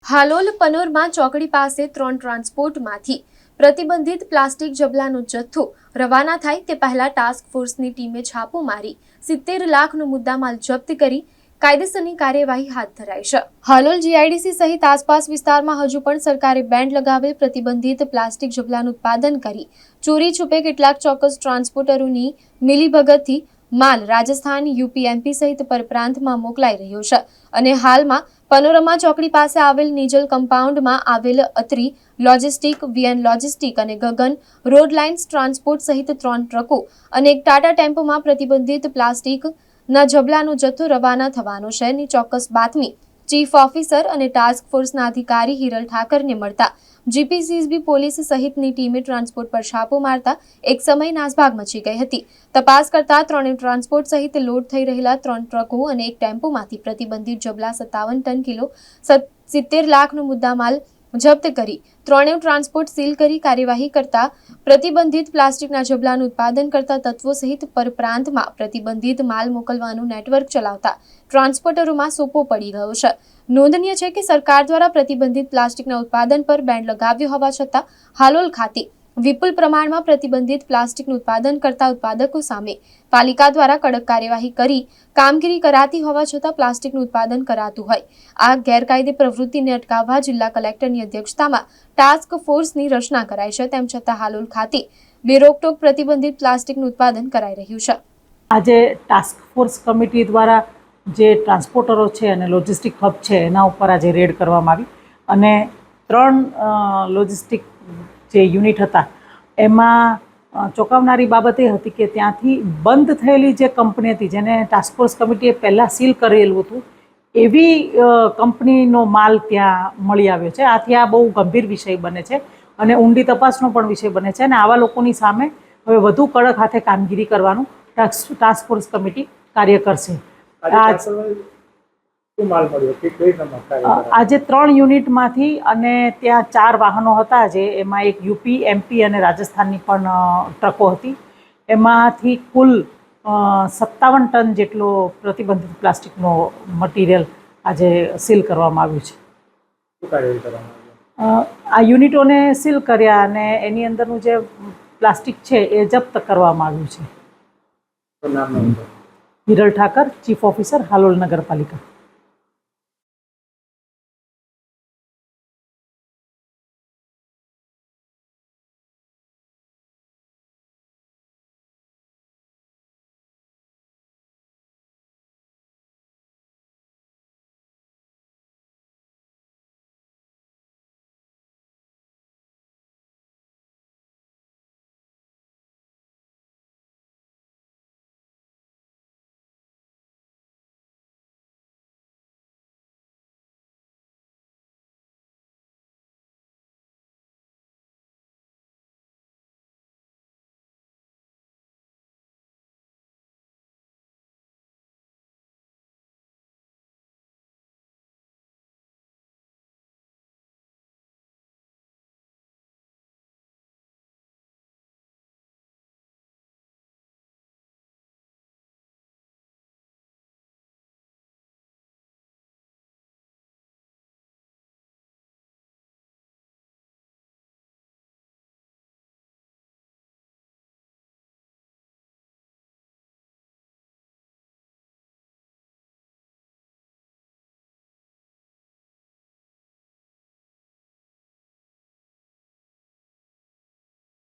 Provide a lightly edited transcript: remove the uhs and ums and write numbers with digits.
હાલોલ પનોરમાં ચોકડી પાસે 3 ટ્રાન્સપોર્ટમાંથી પ્રતિબંધિત પ્લાસ્ટિક જબલાનો જથ્થો રવાના થાય તે પહેલા ટાસ્ક ફોર્સની ટીમે છાપો મારી 70 લાખનો મુદ્દામાલ જપ્ત કરી કાયદેસરની કાર્યવાહી હાથ ધરાઈ છે। હાલોલ જીઆઈડીસી સહિત આસપાસ વિસ્તારમાં હજુ પણ સરકારે બેન્ડ લગાવેલ પ્રતિબંધિત પ્લાસ્ટિક જબલાનું ઉત્પાદન કરી ચોરી છુપે કેટલાક ચોક્કસ ટ્રાન્સપોર્ટરોની મિલીભગતથી માલ રાજસ્થાન, યુપી, એમપી સહિત પરપ્રાંતમાં મોકલાઈ રહ્યો છે અને હાલમાં પનોરમા ચોકડી પાસે આવેલ નીજલ કમ્પાઉન્ડમાં આવેલ અત્રી લોજિસ્ટિક, વીએન લોજિસ્ટિક અને ગગન રોડ લાઇન્સ ટ્રાન્સપોર્ટ સહિત 3 ટ્રકો અને એક ટાટા ટેમ્પોમાં પ્રતિબંધિત પ્લાસ્ટિકના જબલાનો જથ્થો રવાના થવાનો છે ની ચોક્કસ બાતમી ચીફ ઓફિસર અને ટાસ્ક ફોર્સના અધિકારી હિરલ ઠાકરને મળતા જીપીસીબી પોલીસ સહિતની ટીમે ટ્રાન્સપોર્ટ પર છાપો મારતા એક સમય નાસભાગ મચી ગઈ હતી। તપાસ કરતા 3 ટ્રાન્સપોર્ટ સહિત લોડ થઈ રહેલા 3 ટ્રકો અને એક ટેમ્પોમાંથી પ્રતિબંધિત જબલા 57 ટન કિલો 70 લાખનો મુદ્દામાલ જપ્ત કરી 3 ટ્રાન્સપોર્ટ સીલ કરી કાર્યવાહી કરતા પ્રતિબંધિત પ્લાસ્ટિકના જબલાનું ઉત્પાદન કરતા તત્વો સહિત પરપ્રાંતમાં પ્રતિબંધિત માલ મોકલવાનું નેટવર્ક ચલાવતા ટ્રાન્સપોર્ટરોમાં સોપો પડી ગયો છે। નોંધનીય છે કે સરકાર દ્વારા પ્રતિબંધિત પ્લાસ્ટિકના ઉત્પાદન પર બેન્ડ લગાવ્યો હોવા છતાં હાલોલ ખાતે વિપુલ પ્રમાણમાં પ્રતિબંધિત પ્લાસ્ટિકનું ઉત્પાદન કરતા ઉત્પાદકો સામે પાલિકા દ્વારા કડક કાર્યવાહી કરી કામગીરી કરાતી હોવા છતાં પ્લાસ્ટિકનું ઉત્પાદન કરાતું હોય આ ગેરકાયદે પ્રવૃત્તિને અટકાવવા જિલ્લા કલેક્ટરની અધ્યક્ષતામાં ટાસ્ક ફોર્સની રચના કરાઈ છે। તેમ છતાં હાલોલ ખાતે બેરોકટોક પ્રતિબંધિત પ્લાસ્ટિકનું ઉત્પાદન કરાઈ રહ્યું છે। આજે ટાસ્ક ફોર્સ કમિટી દ્વારા જે ટ્રાન્સપોર્ટરો છે અને લોજિસ્ટિક હબ છે એના ઉપર આજે રેડ કરવામાં આવી અને 3 લોજિસ્ટિક જે યુનિટ હતા એમાં ચોંકાવનારી બાબત એ હતી કે ત્યાંથી બંધ થયેલી જે કંપની હતી જેને ટાસ્ક ફોર્સ કમિટીએ પહેલાં સીલ કરેલું હતું એવી કંપનીનો માલ ત્યાં મળી આવ્યો છે। આથી આ બહુ ગંભીર વિષય બને છે અને ઊંડી તપાસનો પણ વિષય બને છે અને આવા લોકોની સામે હવે વધુ કડક હાથે કામગીરી કરવાનું ટાસ્ક ફોર્સ કમિટી કાર્ય કરશે। આજે 3 યુનિટમાંથી અને ત્યાં 4 વાહનો હતા જે એમાં એક યુપી, એમપી અને રાજસ્થાનની પણ ટ્રકો હતી એમાંથી કુલ 57 ટન જેટલો પ્રતિબંધિત પ્લાસ્ટિકનો મટીરિયલ આજે સીલ કરવામાં આવ્યું છે। આ યુનિટોને સીલ કર્યા અને એની અંદરનું જે પ્લાસ્ટિક છે એ જપ્ત કરવામાં આવ્યું છે। હિરલ ઠાકર, ચીફ ઓફિસર, હાલોલ નગરપાલિકા।